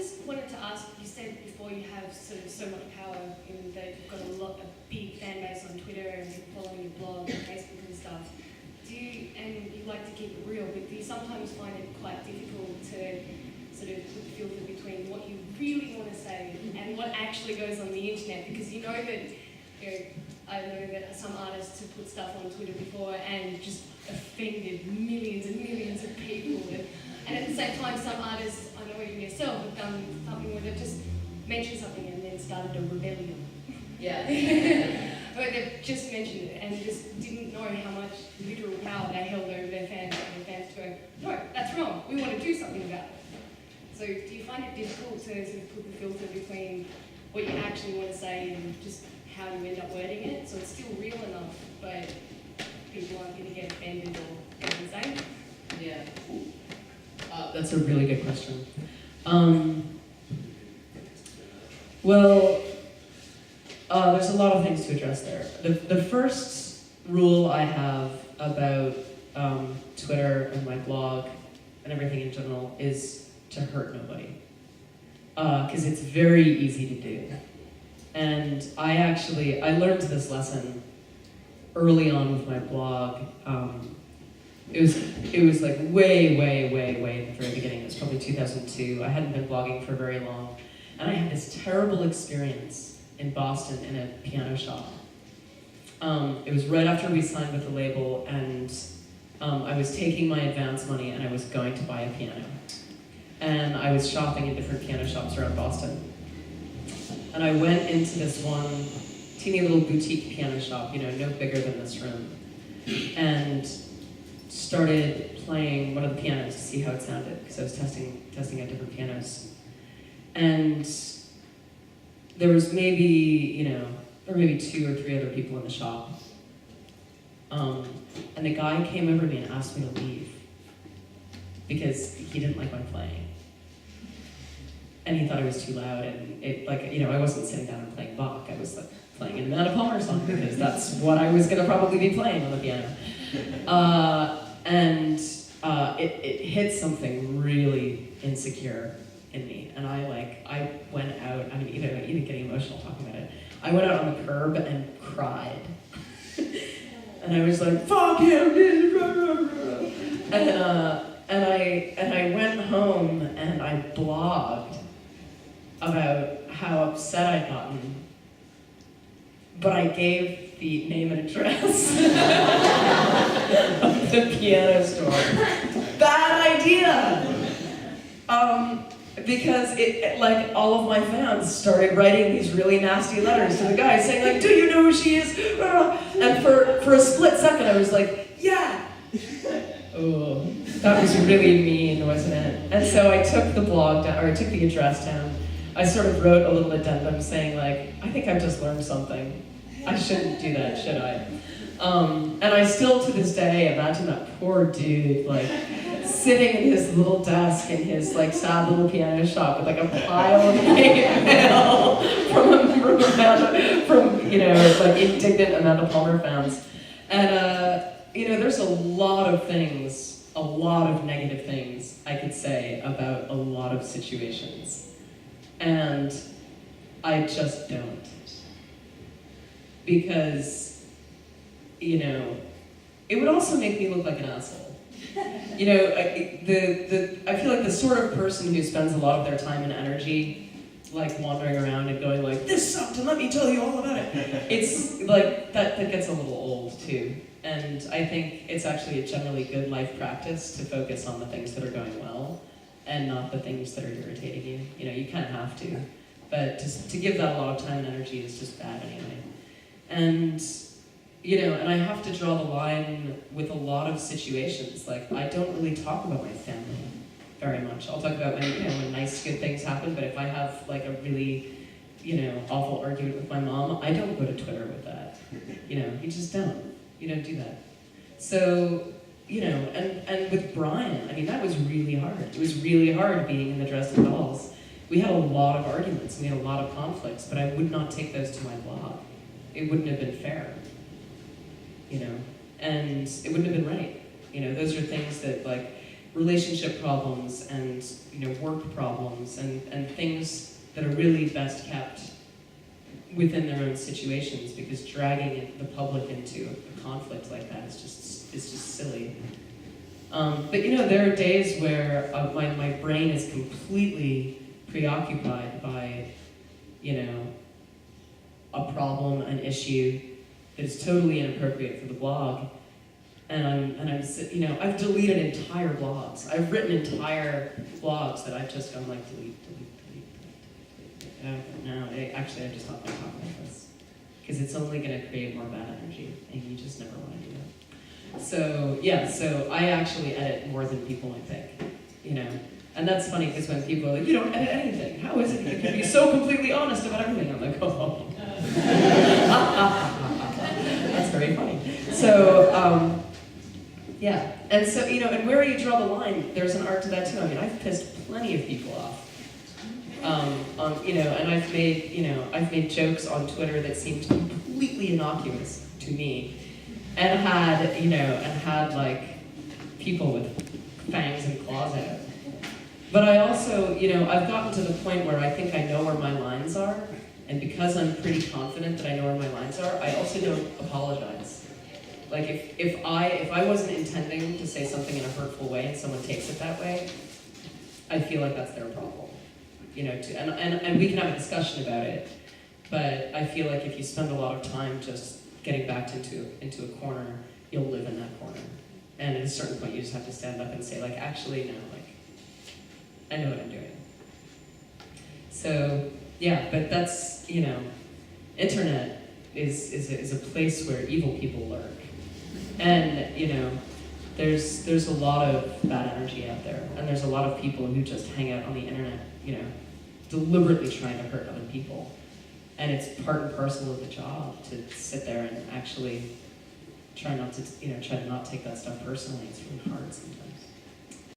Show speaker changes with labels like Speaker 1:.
Speaker 1: just wanted to ask, you said before you have sort of so much power in that you've got a big fan base on Twitter and people following your blog and Facebook and stuff. And you like to keep it real, but do you sometimes find it quite difficult to sort of put the filter between what you really want to say and what actually goes on the internet? Because you know that, I know that some artists have put stuff on Twitter before and just offended millions and millions of people. And at the same time, some artists, I know even yourself, have done something where they've just mentioned something and then started a rebellion.
Speaker 2: Yeah.
Speaker 1: Or they've just mentioned it and just didn't know how much literal power they held over their fans, and their fans going, no, that's wrong, we want to do something about it. So do you find it difficult to sort of put the filter between what you actually want to say and just how you end up wording it, so it's still real enough, but people aren't going to get offended or get insane?
Speaker 2: Yeah.
Speaker 3: That's a really good question. Well, there's a lot of things to address there. The first rule I have about Twitter and my blog and everything in general is to hurt nobody. Because it's very easy to do. And I learned this lesson early on with my blog. It was like way in the very beginning. It was probably 2002. I hadn't been blogging for very long. And I had this terrible experience in Boston in a piano shop. It was right after we signed with the label, and I was taking my advance money and I was going to buy a piano. And I was shopping in different piano shops around Boston. And I went into this one teeny little boutique piano shop, no bigger than this room, and started playing one of the pianos to see how it sounded, because I was testing out different pianos. And there was maybe 2 or 3 other people in the shop. And the guy came over to me and asked me to leave because he didn't like my playing. And he thought I was too loud, and I wasn't sitting down and playing Bach. I was playing an Amanda Palmer song because that's what I was gonna probably be playing on the piano. It hit something really insecure in me, and I went out. I mean, even getting emotional talking about it. I went out on the curb and cried, and I was like, "Fuck him!" And I went home and I blogged about how upset I'd gotten, but I gave the name and address of the piano store. Bad idea! Because all of my fans started writing these really nasty letters to the guy saying do you know who she is? And for a split second I was like, yeah! Oh, that was really mean, wasn't it? And so I took the blog down, or I took the address down. I sort of wrote a little addendum saying I think I've just learned something. I shouldn't do that, should I? And I still to this day imagine that poor dude sitting in his little desk in his sad little piano shop with a pile of hate mail from indignant Amanda Palmer fans. And there's a lot of negative things I could say about a lot of situations. And I just don't. Because, it would also make me look like an asshole. I feel like the sort of person who spends a lot of their time and energy wandering around and going this sucked and let me tell you all about it. It's that gets a little old too. And I think it's actually a generally good life practice to focus on the things that are going well and not the things that are irritating you. You kind of have to. But to give that a lot of time and energy is just bad anyway. And, and I have to draw the line with a lot of situations. I don't really talk about my family very much. I'll talk about when nice, good things happen, but if I have a really, awful argument with my mom, I don't go to Twitter with that. You just don't. You don't do that. So, and with Brian, that was really hard. It was really hard being in the Dresden Dolls. We had a lot of arguments, and we had a lot of conflicts, but I would not take those to my blog. It wouldn't have been fair, and it wouldn't have been right. Those are things that relationship problems and work problems and things that are really best kept within their own situations, because dragging the public into a conflict like that is just silly. But there are days where my brain is completely preoccupied by a problem, an issue that is totally inappropriate for the blog, and I've deleted entire blogs. I've written entire blogs that I've just gone like delete. No, actually, I just not going to talk about this because it's only going to create more bad energy, and you just never want to do that. So yeah, so I actually edit more than people might think, And that's funny because when people are like, "You don't edit anything. How is it you can be so completely honest about everything?" I'm like, "Oh." That's very funny. So, yeah. And so, and where you draw the line, there's an art to that too. I mean, I've pissed plenty of people off. And I've made jokes on Twitter that seemed completely innocuous to me. And had like people with fangs and claws out. But I also, I've gotten to the point where I think I know where my lines are, and because I'm pretty confident that I know where my lines are, I also don't apologize. Like if I wasn't intending to say something in a hurtful way and someone takes it that way, I feel like that's their problem. And we can have a discussion about it, but I feel like if you spend a lot of time just getting backed into a corner, you'll live in that corner. And at a certain point, you just have to stand up and say, like, actually, no, like, I know what I'm doing. So, yeah, but that's, internet is a place where evil people lurk. And, there's a lot of bad energy out there. And there's a lot of people who just hang out on the internet, deliberately trying to hurt other people. And it's part and parcel of the job to sit there and actually try to not take that stuff personally. It's really hard sometimes.